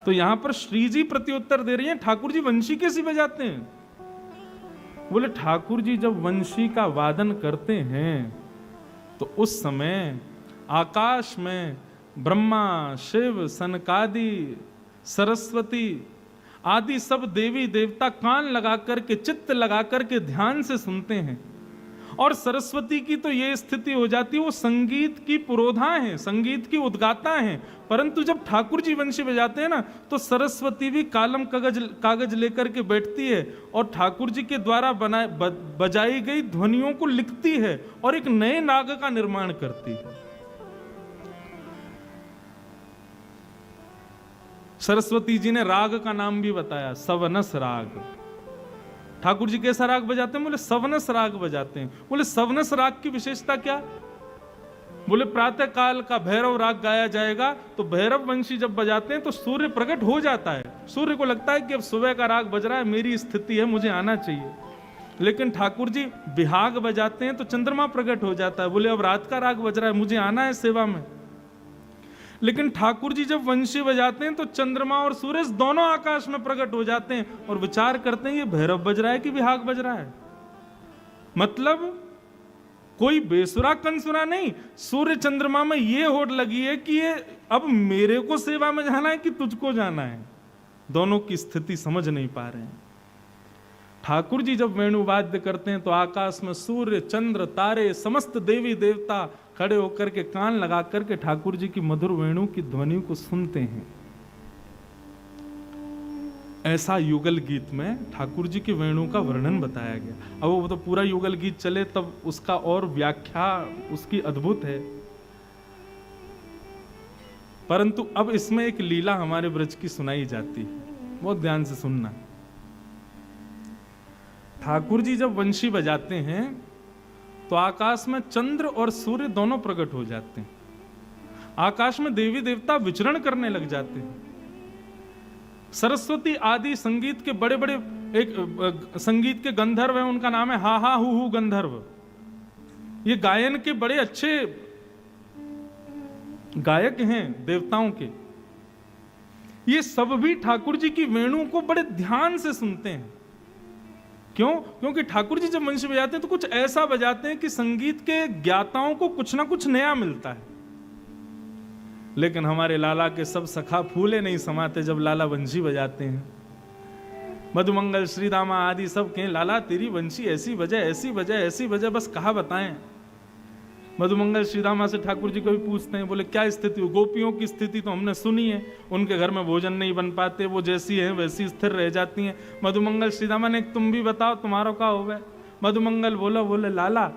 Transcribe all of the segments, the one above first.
तो यहां पर श्री जी प्रत्युत्तर दे रही हैं, ठाकुर जी वंशी कैसी बजाते हैं? बोले ठाकुर जी जब वंशी का वादन करते हैं तो उस समय आकाश में ब्रह्मा, शिव, सनकादि, सरस्वती आदि सब देवी देवता कान लगा करके, चित्त लगा करके ध्यान से सुनते हैं। और सरस्वती की तो ये स्थिति हो जाती है, वो संगीत की पुरोधा हैं, संगीत की उद्गाता हैं। परंतु जब ठाकुर जी वंशी बजाते हैं ना, तो सरस्वती भी कालम कागज लेकर के बैठती है और ठाकुर जी के द्वारा बजाई गई ध्वनियों को लिखती है और एक नए राग का निर्माण करती है। सरस्वती जी ने राग का नाम भी बताया, सवनस राग। ठाकुर जी कैसा राग बजाते हैं? बोले सवनस राग बजाते हैं। बोले सवनस राग की विशेषता क्या? बोले प्रातः काल का भैरव राग गाया जाएगा तो भैरव वंशी जब बजाते हैं तो सूर्य प्रकट हो जाता है, सूर्य को लगता है कि अब सुबह का राग बज रहा है, मेरी स्थिति है, मुझे आना चाहिए। लेकिन ठाकुर जी बिहाग बजाते हैं तो चंद्रमा प्रकट हो जाता है, बोले अब रात का राग बज रहा है, मुझे आना है सेवा में। लेकिन ठाकुर जी जब वंशी बजाते हैं तो चंद्रमा और सूरज दोनों आकाश में प्रकट हो जाते हैं और विचार करते हैं ये भैरव बज रहा है कि बिहाग बज रहा है। मतलब कोई बेसुरा कंसुरा नहीं, सूर्य चंद्रमा में ये होड़ लगी है कि ये अब मेरे को सेवा में जाना है कि तुझको जाना है। दोनों की स्थिति समझ नहीं पा रहे हैं। ठाकुर जी जब वेणुवाद्य करते हैं तो आकाश में सूर्य, चंद्र, तारे, समस्त देवी देवता खड़े होकर के कान लगा करके ठाकुर जी की मधुर वेणु की ध्वनि को सुनते हैं। ऐसा युगल गीत में ठाकुर जी की वेणु का वर्णन बताया गया। अब वो तो पूरा युगल गीत चले तब उसका और व्याख्या उसकी अद्भुत है, परंतु अब इसमें एक लीला हमारे ब्रज की सुनाई जाती है, बहुत ध्यान से सुनना। ठाकुर जी जब वंशी बजाते हैं तो आकाश में चंद्र और सूर्य दोनों प्रकट हो जाते हैं। आकाश में देवी देवता विचरण करने लग जाते हैं। सरस्वती आदि संगीत के बड़े बड़े एक संगीत के गंधर्व हैं, उनका नाम है हा हा हु गंधर्व। ये गायन के बड़े अच्छे गायक हैं देवताओं के। ये सब भी ठाकुर जी की वेणु को बड़े ध्यान से सुनते हैं। क्यों? क्योंकि ठाकुर जी जब वंशी बजाते हैं तो कुछ ऐसा बजाते हैं कि संगीत के ज्ञाताओं को कुछ ना कुछ नया मिलता है। लेकिन हमारे लाला के सब सखा फूले नहीं समाते जब लाला वंशी बजाते हैं। मधुमंगल, श्रीदामा आदि सब कहें लाला तेरी वंशी ऐसी बजे, ऐसी बजे, ऐसी बजे, बस कहा बताएं। मधुमंगल श्रीदामा से ठाकुर जी को भी पूछते हैं, बोले क्या स्थिति हो? गोपियों की स्थिति तो हमने सुनी है, उनके घर में भोजन नहीं बन पाते, वो जैसी हैं वैसी स्थिर रह जाती हैं। मधुमंगल श्रीदामा ने तुम भी बताओ तुम्हारा क्या हो गया? मधुमंगल बोले लाला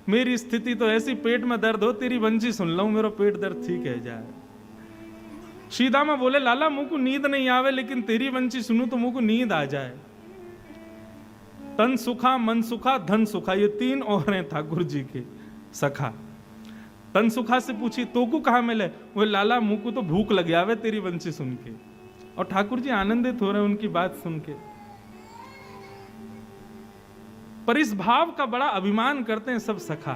मेरी स्थिति तो ऐसी, पेट में दर्द हो तेरी वंशी सुन लूं मेरा पेट दर्द ठीक है जाए। श्रीदामा बोले लाला मुझ को नींद नहीं आवे, लेकिन तेरी वंशी सुनूं तो मुझ को नींद आ जाए। तन सुखा, मन सुखा, धन सुखा, ये तीन और हैं ठाकुर जी के सखा। तन सुखा से पूछी तो को कहा मिले? वो लाला मुंह को तो भूख लग आवे तेरी वंशी सुन के। और ठाकुर जी आनंदित हो रहे हैं उनकी बात सुन के, पर इस भाव का बड़ा अभिमान करते हैं सब सखा।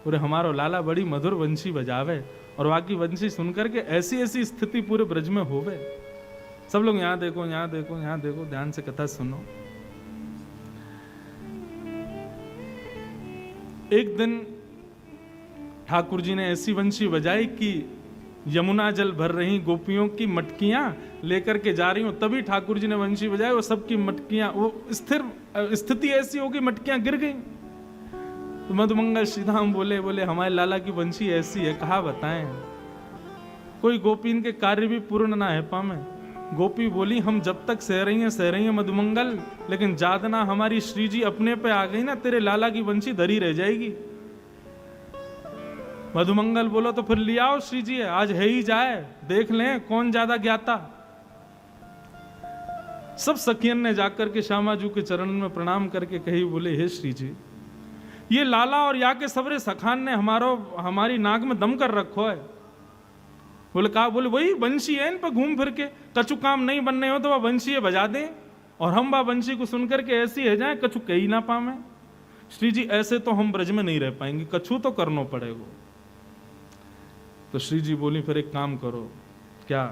पूरे हमारो लाला बड़ी मधुर वंशी बजावे और बाकी वंशी सुनकर के ऐसी ऐसी स्थिति पूरे ब्रज में होवे। सब लोग यहां देखो, यहां देखो, यहां देखो, ध्यान से कथा सुनो। एक दिन ठाकुर जी ने ऐसी वंशी बजाई कि यमुना जल भर रही गोपियों की मटकियां लेकर के जा रही हूं, तभी ठाकुर जी ने वंशी बजाई, वो सबकी मटकियां, वो स्थिर स्थिति ऐसी होगी मटकियां गिर गई। तो मधुमंगल श्रीधाम बोले हमारे लाला की वंशी ऐसी है, कहा बताएं। कोई गोपीन के कार्य भी पूर्ण ना है पामे। गोपी बोली हम जब तक सह रही हैं मधुमंगल, लेकिन जादना हमारी श्री जी अपने पे आ गई ना, तेरे लाला की वंशी धरी रह जाएगी। मधुमंगल बोलो तो फिर ले आओ श्री जी, आज है ही जाए, देख लें कौन ज्यादा ज्ञाता। सब सखियन ने जाकर के श्यामाजू के चरण में प्रणाम करके कही, बोले हे श्री जी, ये लाला और या के सबरे सखान ने हमारी नाक में दम कर रखो है। बोले कहा? बोले वही वंशी है, इन पर घूम फिर के कछु काम नहीं बनने हो तो वह वंशी बजा दें और हम वह वंशी को सुनकर के ऐसी है जाए कछु कही ना पावे। श्री जी ऐसे तो हम ब्रज में नहीं रह पाएंगे, कछु तो करना पड़ेगा। तो श्री जी बोली फिर एक काम करो। क्या?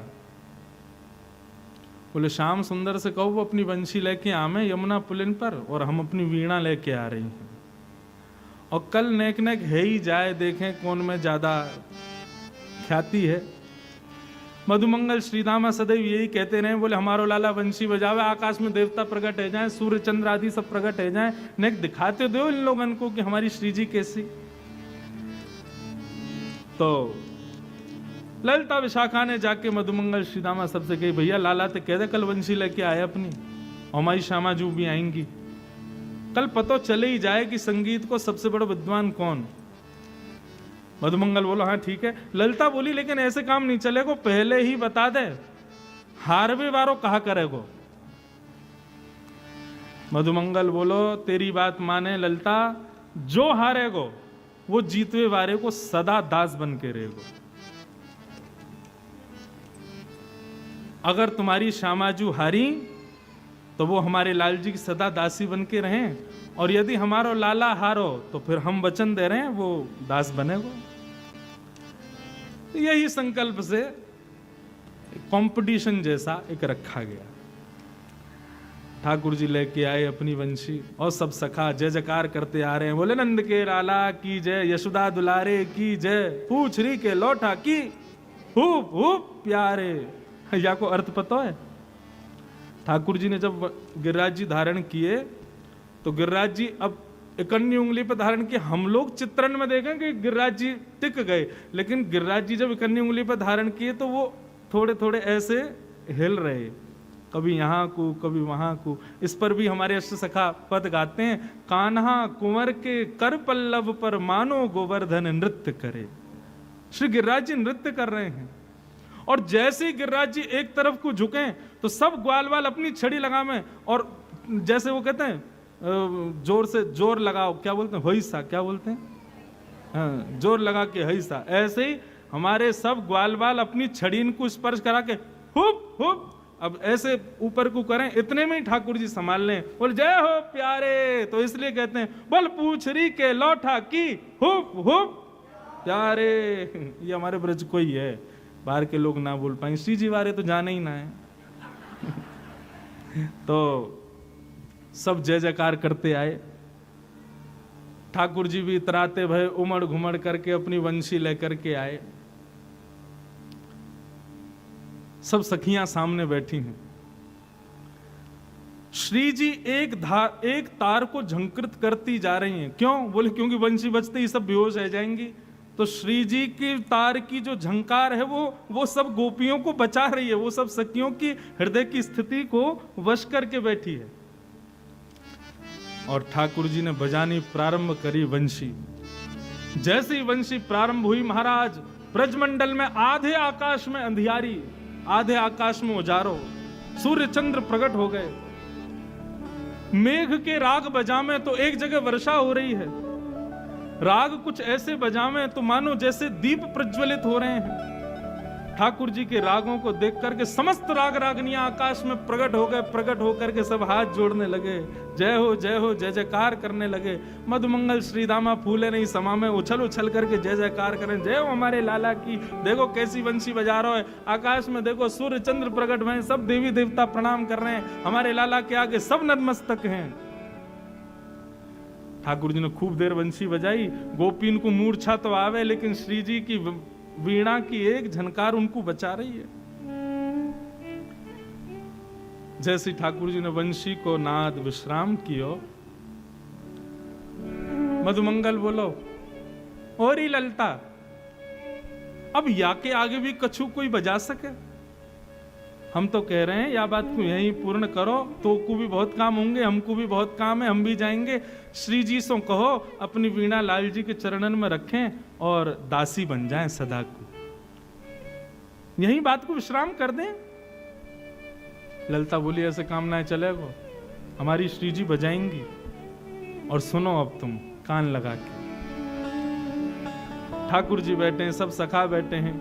बोले श्याम सुंदर से कहो वो अपनी बंशी लेके आवे यमुना पुलिन पर, और हम अपनी वीणा लेके आ रही हैं, और कल नेक नेक है ही जाए, देखें कौन में ज्यादा ख्याति है। मधुमंगल श्रीदामा सदैव यही कहते रहे, बोले हमारो लाला बंशी बजावे, आकाश में देवता प्रकट है जाए, सूर्य चंद्र आदि सब प्रकट है जाए, नेक दिखाते दो इन लोगन को कि हमारी श्री जी कैसी। तो ललिता विशाखा ने जाके मधुमंगल श्रीदामा सबसे कही, भैया लाला तो कह दे कल बंशी लेके आए अपनी, और हमारी श्यामा जू भी आएंगी, कल पता चले ही जाए कि संगीत को सबसे बड़ा विद्वान कौन। मधुमंगल बोलो हाँ ठीक है। ललिता बोली लेकिन ऐसे काम नहीं चलेगा, पहले ही बता दे, हारवे वारो कहा करेगो। मधुमंगल बोलो तेरी बात माने ललिता, जो हारेगो वो जीतवे वारे को सदा दास बन के रहेगो। अगर तुम्हारी श्यामाजू हारी तो वो हमारे लाल जी की सदा दासी बन के रहें, और यदि हमारो लाला हारो तो फिर हम वचन दे रहे हैं वो दास बनेगा। यही संकल्प से कंपटीशन जैसा एक रखा गया। ठाकुर जी लेके आए अपनी वंशी, और सब सखा जय जयकार करते आ रहे हैं, बोले नंद के लाला की जय, यशोदा दुलारे की जय, पूछ री के लौटा की खूब खूब प्यारे। या को अर्थ पता है? ठाकुर जी ने जब गिरिराज जी धारण किए तो गिरिराज जी अब इकन्नी उंगली पर धारण किए। हम लोग चित्रण में देखें कि गिरिराज जी टिक गए, लेकिन गिरिराज जी जब इकन्नी उंगली पर धारण किए तो वो थोड़े थोड़े ऐसे हिल रहे, कभी यहाँ को कभी वहां को। इस पर भी हमारे अष्ट सखा पद गाते हैं, कान्हा कुंवर के कर पल्लव पर मानो गोवर्धन नृत्य करे। श्री गिरिराज जी नृत्य कर रहे हैं, और जैसे ही गिरिराज जी एक तरफ को झुकें तो सब ग्वाल वाल अपनी छड़ी लगावे, और जैसे वो कहते हैं जोर से जोर लगाओ, क्या बोलते हैं होइसा, क्या बोलते हैं हाँ, जोर लगा के हईसा। ऐसे ही हमारे सब ग्वाल वाल अपनी छड़ी को स्पर्श करा के हुप हुप अब ऐसे ऊपर को करें, इतने में ही ठाकुर जी संभाल लें, बोल जय हो प्यारे। तो इसलिए कहते हैं बोल पूछरी के लौटा की हुप हुप प्यारे। ये हमारे ब्रज को ही है, बाहर के लोग ना बोल पाए, श्री जी वारे तो जाने ही ना है। तो सब जय जयकार करते आए। ठाकुर जी भी इतराते भय उमड़ घुमड़ करके अपनी वंशी लेकर के आए। सब सखियां सामने बैठी हैं। श्री जी एक तार को झंकृत करती जा रही हैं। क्यों? बोले क्योंकि वंशी बजते ही सब बेहोश रह जाएंगी। तो श्री जी की तार की जो झंकार है वो सब गोपियों को बचा रही है, वो सब सखियों की हृदय की स्थिति को वश करके बैठी है। और ठाकुर जी ने बजानी प्रारंभ करी वंशी। जैसे ही वंशी प्रारंभ हुई महाराज, ब्रजमंडल में आधे आकाश में अंधियारी, आधे आकाश में उजारो, सूर्य चंद्र प्रकट हो गए। मेघ के राग बजामे तो एक जगह वर्षा हो रही है, राग कुछ ऐसे बजावे तो मानो जैसे दीप प्रज्वलित हो रहे हैं। ठाकुर जी के रागों को देख करके समस्त राग रागनियां आकाश में प्रकट हो गए। प्रकट होकर के सब हाथ जोड़ने लगे, जय हो जय जयकार करने लगे। मधुमंगल श्रीदामा फूले नहीं समा में उछल उछल करके जय जयकार करें, जय हो हमारे लाला की। देखो कैसी वंशी बजा रहा है, आकाश में देखो सूर्य चंद्र प्रकट हुए, सब देवी देवता प्रणाम कर रहे हैं, हमारे लाला के आगे सब नतमस्तक हैं। ठाकुर जी ने खूब देर वंशी बजाई। गोपीन को मूर्छा तो आवे, लेकिन श्री जी की वीणा की एक झनकार उनको बचा रही है। जैसे ठाकुर जी ने वंशी को नाद विश्राम कियो, मधुमंगल बोलो और ही ललता, अब या के आगे भी कछु कोई बजा सके? हम तो कह रहे हैं या बात को यहीं पूर्ण करो, तो को भी बहुत काम होंगे, हमको भी बहुत काम है, हम भी जाएंगे। श्री जी से कहो अपनी वीणा लाल जी के चरणन में रखें और दासी बन जाएं सदा को, यही बात को विश्राम कर दें। ललिता बोली ऐसे काम ना चलेगा, हमारी श्री जी बजाएंगी। और सुनो अब तुम कान लगा के। ठाकुर जी बैठे हैं, सब सखा बैठे हैं।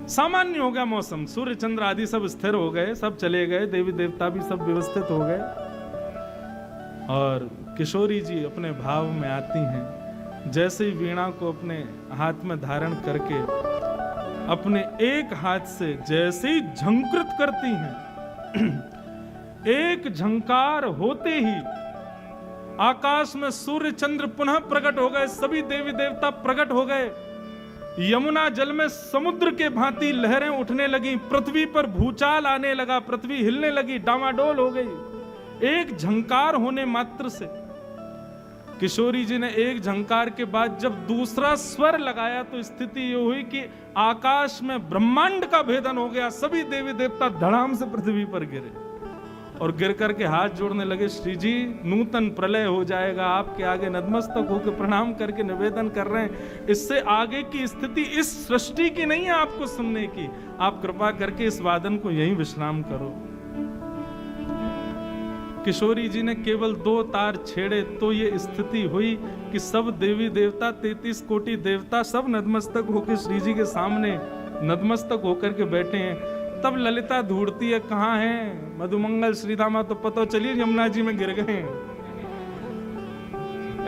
सामान्य हो गया मौसम, सूर्य चंद्र आदि सब स्थिर हो गए, सब चले गए, देवी देवता भी सब व्यवस्थित हो गए। और किशोरी जी अपने भाव में आती हैं। जैसे ही वीणा को अपने हाथ में धारण करके अपने एक हाथ से जैसे ही झंकृत करती हैं, एक झंकार होते ही आकाश में सूर्य चंद्र पुनः प्रकट हो गए, सभी देवी देवता प्रकट हो गए। यमुना जल में समुद्र के भांति लहरें उठने लगी, पृथ्वी पर भूचाल आने लगा, पृथ्वी हिलने लगी, डामाडोल हो गई एक झंकार होने मात्र से। किशोरी जी ने एक झंकार के बाद जब दूसरा स्वर लगाया तो स्थिति ये हुई कि आकाश में ब्रह्मांड का भेदन हो गया, सभी देवी देवता धड़ाम से पृथ्वी पर गिरे और गिर करके हाथ जोड़ने लगे, श्री जी नूतन प्रलय हो जाएगा, आपके आगे नतमस्तक होकर प्रणाम करके निवेदन कर रहे हैं। इससे आगे की स्थिति इस सृष्टि की नहीं है आपको सुनने की, आप कृपा करके इस वादन को यहीं विश्राम करो। किशोरी जी ने केवल 2 तार छेड़े तो ये स्थिति हुई कि सब देवी देवता 33 कोटि देवता सब नतमस्तक होकर श्री जी के सामने नतमस्तक होकर के बैठे हैं। तब ललिता ढूंढती है कहाँ है मधुमंगल श्रीधामा, तो पता चलिए यमुना जी में गिर गए।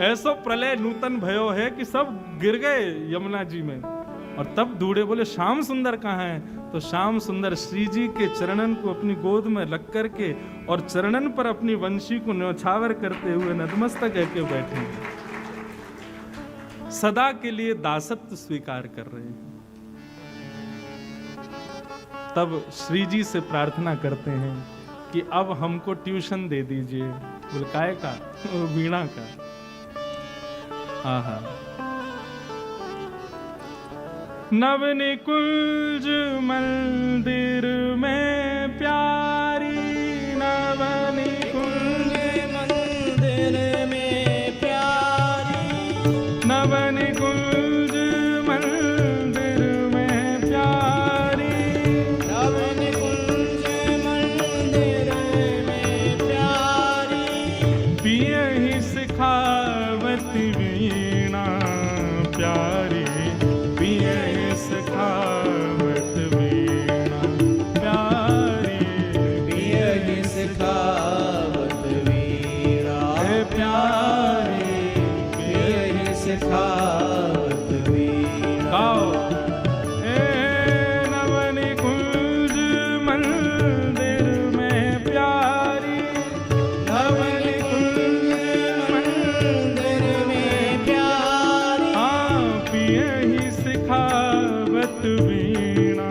ऐसा प्रलय नूतन भयो है कि सब गिर गए यमुना जी में। और तब ढूंढे, बोले श्याम सुंदर कहाँ है? तो श्याम सुंदर श्री जी के चरणन को अपनी गोद में रख करके और चरणन पर अपनी वंशी को न्योछावर करते हुए नतमस्तक करके बैठे, सदा के लिए दासत्व स्वीकार कर रहे हैं। तब श्री जी से प्रार्थना करते हैं कि अब हमको ट्यूशन दे दीजिए। बुलकाए का, वीणा का। आहा। नवनिकुंज मंदिर में प्यारी, नवनिकुंज मंदिर में प्यारी, नवनिकुंज मंदिर में प्यारी, नवनिकुंज मंदिर में प्यारी, पियहि सिखावत वीणा प्यारी, पियहि सिखावत वीणा प्यारी, पियहि सिखावत वीणा प्यारी, पियहि सिखावत वीणा। नवनिकुंज मंदिर में प्यारी, नवनिकुंज मंदिर में प्यारी, पियहि सिखावत वीणा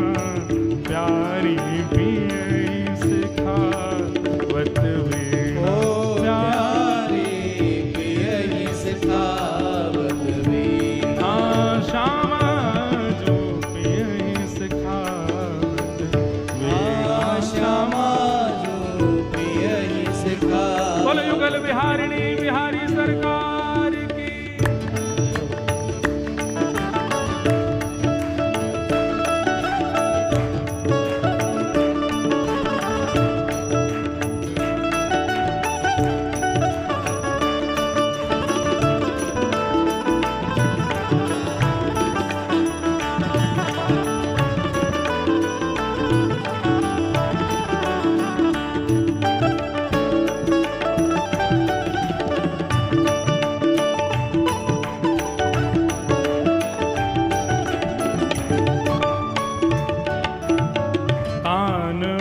प्यारी, पियहि सिखावत वीणा प्यारी, पियहि सिखावत वीणा। श्यामा जो पियहि सिखावत वीणा, श्यामा जो पियहि सिखावत। बोलो युगल बिहारिणी बिहारी सरकार की।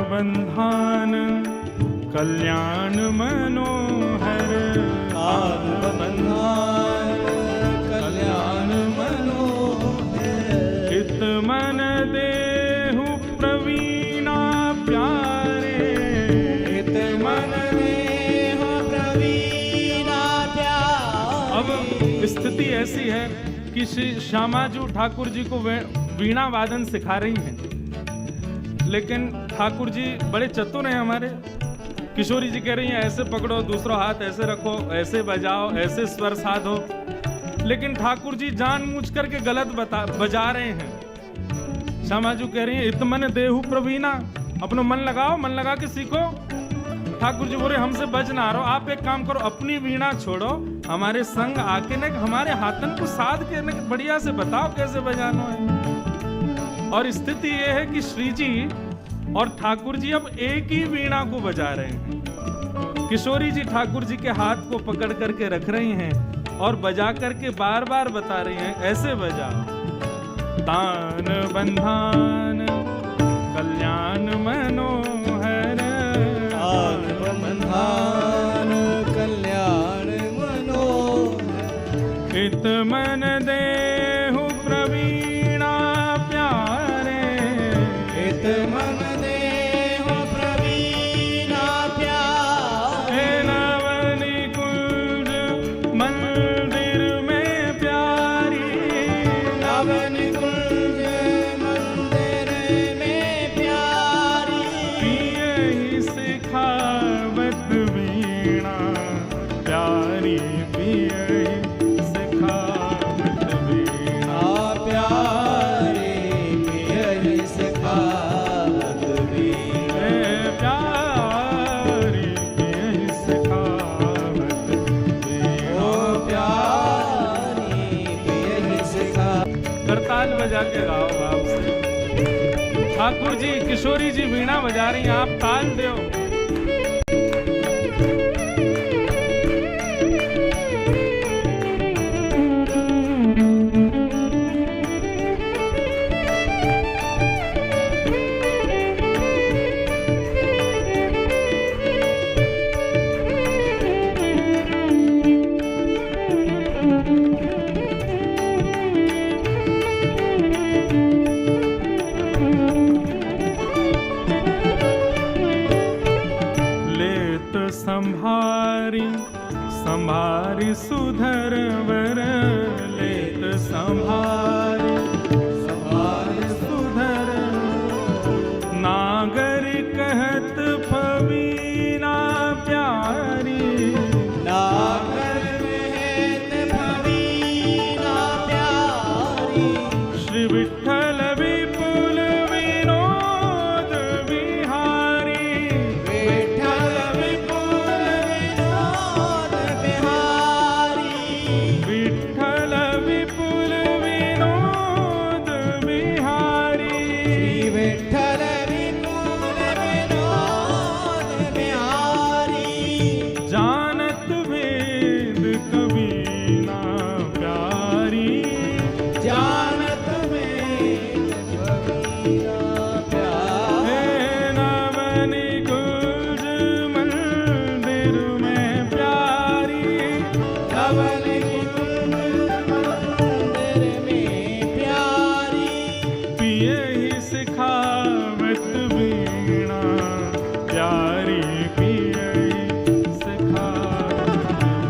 बंधान कल्याण मनोहर, तान बंधान कल्याण मनोहर, हित मन देहु प्रवीणा प्यारे, हित मन देहु प्रवीणा प्यारे। अब स्थिति ऐसी है कि श्री श्यामाजू ठाकुर जी को वीणा वादन सिखा रही हैं, लेकिन ठाकुर जी बड़े चतुर हैं हमारे। किशोरी जी कह रही हैं ऐसे पकड़ो, दूसरा हाथ ऐसे रखो, ऐसे बजाओ, ऐसे स्वर साधो, लेकिन ठाकुर जी जानबूझ करके गलत बजा रहे हैं। श्यामाजू कह रही हैं इतमन देहु प्रवीणा, अपना मन लगाओ, मन लगा के सीखो। ठाकुर जी बोले हमसे बज ना रहो, आप एक काम करो, अपनी वीणा छोड़ो, हमारे संग आके न हमारे हाथन को साध के न बढ़िया से बताओ कैसे बजाना है। और स्थिति यह है कि श्री जी और ठाकुर जी अब एक ही वीणा को बजा रहे हैं। किशोरी जी ठाकुर जी के हाथ को पकड़ करके रख रही हैं और बजा करके बार बार बता रही हैं ऐसे बजाओ। तान बंधान कल्याण मनोहर, हित मन देहु प्रवीणा प्यारे, हित मन देहु प्रवीणा प्यारे, नवनिकुंज मंदिर में प्यारी, नवनिकुंज मंदिर में प्यारी, पियहि सिखावत वीणा प्यारी, पियहि सिखावत वीणा प्यारे पियहि सिखावत वीणा, प्यारी पियहि सिखावत वीणा। प्यारी पियहि सिखा। करताल बजा के गाओ भाव से। ठाकुर जी किशोरी जी वीणा बजा रही हैं, आप ताल दो। संभारी संभारी सुधर वर, लेत संभारी संभारी सुधर, नागर कहत फवीना प्यारी, नागर कहत फवीना प्यारी, श्री विठ्ठल विपुल विनोद बिहारी, विठ्ठल विपुल विनोद बिहारी, विठ्ठल विपुल विनोद बिहारी, श्री विठ्ठल विपुल विनोद बिहारी, जानत भेद कबीना प्यारी, जानत में कबीरा प्यारी, नवनिकुंज मंदिर में प्यारी, नवनिकुंज मंदिर में प्यारी, पियहि सिखावत वीणा प्यारी, पियहि सिखावत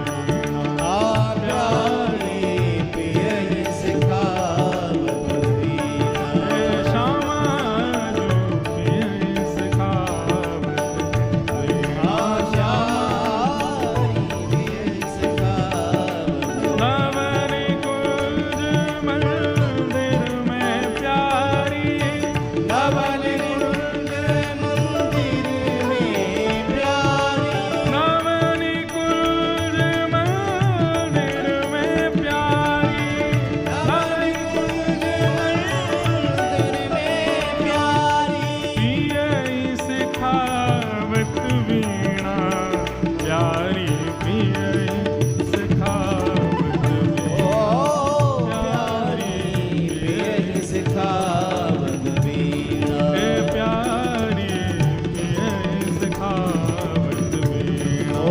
वीणा प्यारी पियहि सिखावत वीणा, श्यामा जो पियहि सिखावत वीणा। श्यारी पियहि सिखावत, नवनिकुंज मंदिर में प्यारी, नवनिकुंज मंदिर में प्यारी, नवनिकुंज मंदिर में प्यारी, नवनिकुंज मंदिर में प्यारी, पियहि सिखावत वीणा प्यारी, पियहि सिखावत वीणा प्यारी पियहि सिखावत वीणा, प्यारी, पियहि सिखावत वीणा।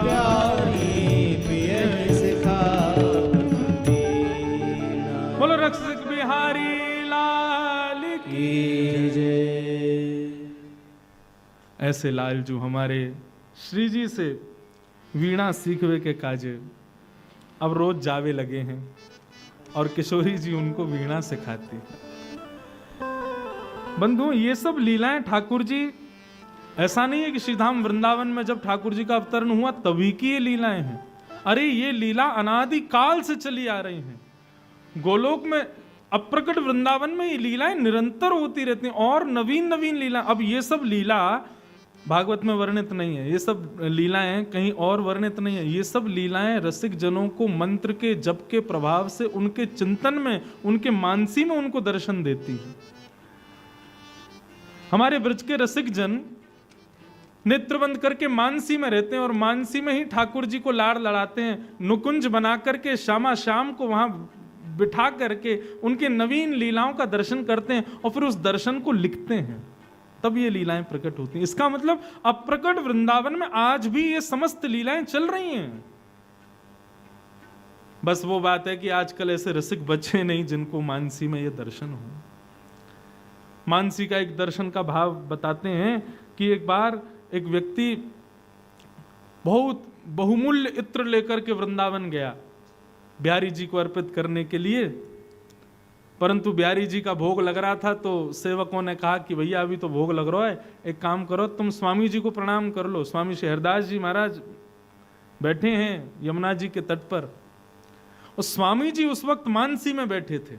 प्यारी पियहि सिखावत वीणा। बोलो रक्षक बिहारी लाल की। की जय। ऐसे लाल जो हमारे श्री जी से वीणा सीखवे के काजे अब रोज जावे लगे हैं और किशोरी जी उनको वीणा सिखाती है। बंधु ये सब लीलाएं ठाकुर जी, ऐसा नहीं है कि श्रीधाम वृंदावन में जब ठाकुर जी का अवतरण हुआ तभी की ये लीलाएं हैं। अरे ये लीला अनादि काल से चली आ रही हैं। गोलोक में अप्रकट वृंदावन में ये लीलाएं निरंतर होती रहती हैं और नवीन नवीन लीला। अब ये सब लीला भागवत में वर्णित नहीं है, ये सब लीलाएं कहीं और वर्णित नहीं है। ये सब लीलाएं रसिक जनों को मंत्र के जप के प्रभाव से उनके चिंतन में, उनके मानसी में उनको दर्शन देती है। हमारे ब्रज के रसिक जन नेत्र बंद करके मानसी में रहते हैं और मानसी में ही ठाकुर जी को लाड़ लड़ाते हैं। नुकुंज बना करके श्यामा श्याम को वहां बिठा करके उनके नवीन लीलाओं का दर्शन करते हैं और फिर उस दर्शन को लिखते हैं, तब ये लीलाएं प्रकट होती हैं। इसका मतलब अप्रकट वृंदावन में आज भी ये समस्त लीलाएं चल रही हैं। बस वो बात है कि आजकल ऐसे रसिक बच्चे नहीं जिनको मानसी में ये दर्शन हो। मानसी का एक दर्शन का भाव बताते हैं कि एक बार एक व्यक्ति बहुत बहुमूल्य इत्र लेकर के वृंदावन गया बिहारी जी को अर्पित करने के लिए, परंतु बिहारी जी का भोग लग रहा था तो सेवकों ने कहा कि भैया अभी तो भोग लग रहा है, एक काम करो तुम स्वामी जी को प्रणाम कर लो। स्वामी शहरदास जी महाराज बैठे हैं यमुना जी के तट पर, और स्वामी जी उस वक्त मानसी में बैठे थे।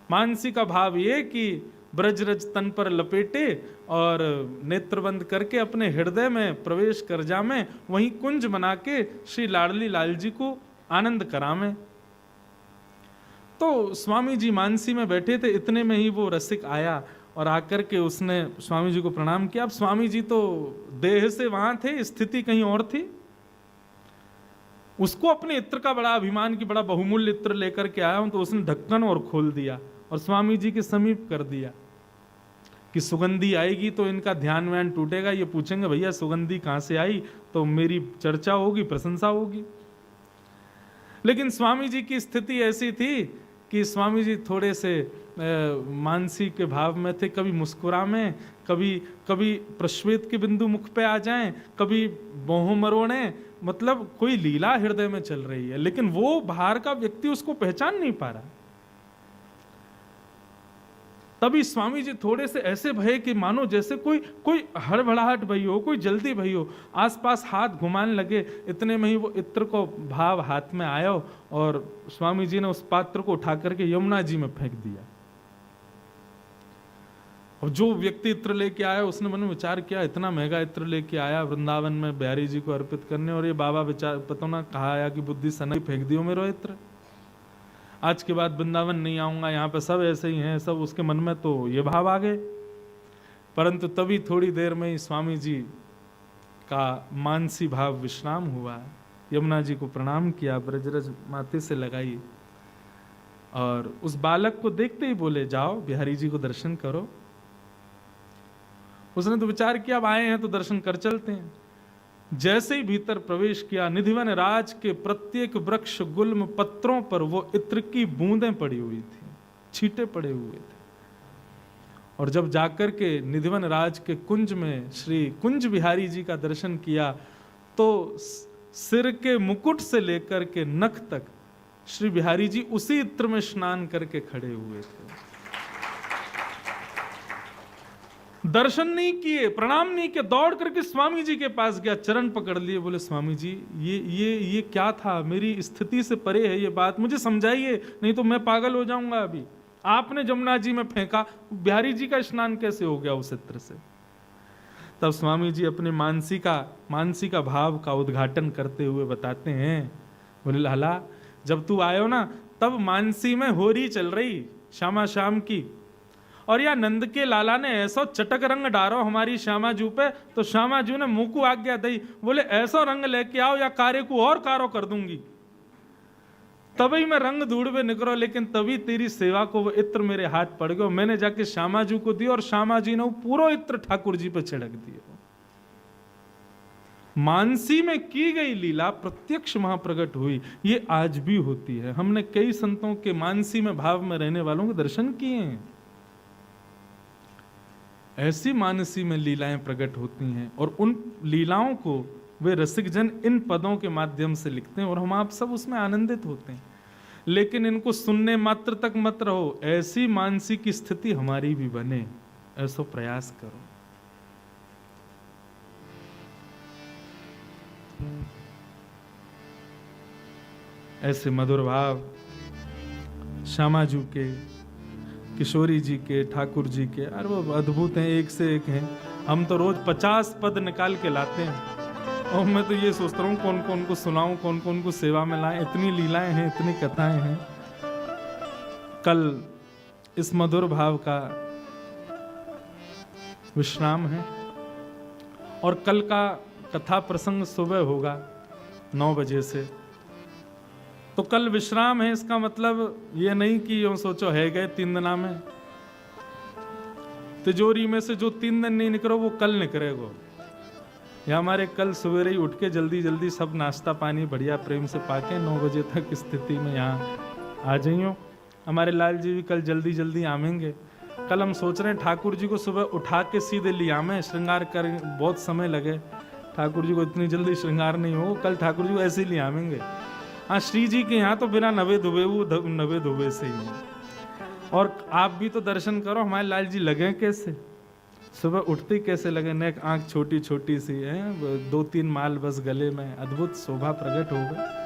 मानसी का भाव ये कि ब्रजरज तन पर लपेटे और नेत्र बंद करके अपने हृदय में प्रवेश कर जामे, वहीं कुंज बना के श्री लाडली लाल जी को आनंद करामे। तो स्वामी जी मानसी में बैठे थे, इतने में ही वो रसिक आया और आकर के उसने स्वामी जी को प्रणाम किया। अब स्वामी जी तो देह से वहां थे, स्थिति कहीं और थी। उसको अपने इत्र का बड़ा अभिमान की बड़ा बहुमूल्य इत्र लेकर के आया हूं, तो उसने ढक्कन और खोल दिया और स्वामी जी के समीप कर दिया कि सुगंधी आएगी तो इनका ध्यान व्यान टूटेगा, ये पूछेंगे भैया सुगंधी कहां से आई, तो मेरी चर्चा होगी, प्रशंसा होगी। लेकिन स्वामी जी की स्थिति ऐसी थी कि स्वामी जी थोड़े से मानसी के भाव में थे, कभी मुस्कुरा में, कभी प्रश्वेत के बिंदु मुख पे आ जाएं, कभी बोह मरोड़े, मतलब कोई लीला हृदय में चल रही है, लेकिन वो बाहर का व्यक्ति उसको पहचान नहीं पा रहा। तभी स्वामी जी थोड़े से ऐसे भये कि मानो जैसे कोई हड़बड़ाहट भई हो, कोई जल्दी भई हो, आसपास हाथ घुमाने लगे। इतने में ही वो इत्र को भाव हाथ में आया और स्वामी जी ने उस पात्र को उठा करके यमुना जी में फेंक दिया। और जो व्यक्ति इत्र लेके आया उसने मन में विचार किया, इतना महंगा इत्र लेके आया वृंदावन में बिहारी जी को अर्पित करने, और ये बाबा विचार पता ना कहा आया कि बुद्धि सना फेंक दियो मेरो इत्र, आज के बाद वृंदावन नहीं आऊंगा, यहाँ पे सब ऐसे ही हैं, सब। उसके मन में तो ये भाव आ गए। परंतु तभी थोड़ी देर में ही स्वामी जी का मानसी भाव विश्राम हुआ, यमुना जी को प्रणाम किया, ब्रजरज माथे से लगाई और उस बालक को देखते ही बोले जाओ बिहारी जी को दर्शन करो। उसने तो विचार किया अब आए हैं तो दर्शन कर चलते हैं। जैसे ही भीतर प्रवेश किया, निधिवन राज के प्रत्येक वृक्ष गुल्म पत्रों पर वो इत्र की बूंदें पड़ी हुई थी, छींटे पड़े हुए थे। और जब जाकर के निधिवन राज के कुंज में श्री कुंज बिहारी जी का दर्शन किया तो सिर के मुकुट से लेकर के नख तक श्री बिहारी जी उसी इत्र में स्नान करके खड़े हुए थे। दर्शन नहीं किए, प्रणाम नहीं किए, दौड़ करके स्वामी जी के पास गया, चरण पकड़ लिए, बोले स्वामी जी ये क्या था, मेरी स्थिति से परे है ये बात, मुझे समझाइए, नहीं तो मैं पागल हो जाऊंगा। अभी आपने जमुना जी में फेंका, बिहारी जी का स्नान कैसे हो गया उस इत्र से। तब स्वामी जी अपने मानसी का भाव का उद्घाटन करते हुए बताते हैं, बोले लाला जब तू आयो ना तब मानसी में होरी चल रही श्यामा श्याम की, और या नंद के लाला ने ऐसा चटक रंग डारो हमारी श्यामा जू पे, तो श्यामा जू ने मुंह को आज्ञा दी, बोले ऐसा रंग लेके आओ या कार्य को और कारो कर दूंगी। तभी मैं रंग ढूंढवे निकलो, लेकिन तभी तेरी सेवा को वो इत्र मेरे हाथ पड़ गयो। मैंने जाके श्यामा जू को दिया और श्यामा जी ने वो पूरा इत्र ठाकुर जी पे छिड़क दिया। मानसी में की गई लीला प्रत्यक्ष वहां प्रकट हुई, ये आज भी होती है। हमने कई संतों के मानसी में भाव में रहने वालों के दर्शन किए हैं। ऐसी मानसी में लीलाएं प्रकट होती हैं और उन लीलाओं को वे रसिक जन इन पदों के माध्यम से लिखते हैं और हम आप सब उसमें आनंदित होते हैं। लेकिन इनको सुनने मात्र तक मत रहो, ऐसी मानसी की स्थिति हमारी भी बने, ऐसा प्रयास करो। ऐसे मधुर भाव श्यामाजू के, किशोरी जी के, ठाकुर जी के, अरे वो अद्भुत हैं, एक से एक हैं। हम तो रोज 50 पद निकाल के लाते हैं और मैं तो ये सोचता हूँ कौन कौन को सुनाऊं, कौन कौन को सेवा में लाएं। इतनी लीलाएं हैं, इतनी कथाएं हैं। कल इस मधुर भाव का विश्राम है और कल का कथा प्रसंग सुबह होगा 9 बजे से। तो कल विश्राम है, इसका मतलब ये नहीं कि यूं सोचो है गए 3 दिना में। तिजोरी में से जो 3 दिन नहीं निकलो वो कल निकलेगा। या हमारे कल सवेरे ही उठ के जल्दी जल्दी सब नाश्ता पानी बढ़िया प्रेम से पाके 9 बजे तक स्थिति में यहाँ आ जाइयो। हमारे लाल जी भी कल जल्दी जल्दी आवेंगे। कल हम सोच रहे हैं ठाकुर जी को सुबह उठा के सीधे ले आवे, श्रृंगार कर बहुत समय लगे, ठाकुर जी को इतनी जल्दी श्रृंगार नहीं हो, कल ठाकुर जी को ऐसे ही ले आवेंगे। हाँ, श्री जी के यहाँ तो बिना नवे धुबे वो नवे धुबे से ही है। और आप भी तो दर्शन करो, हमारे लाल जी लगे कैसे, सुबह उठते ही कैसे लगे, नेक आंख छोटी छोटी सी है, 2-3 माल बस गले में, अद्भुत शोभा प्रकट हो गई।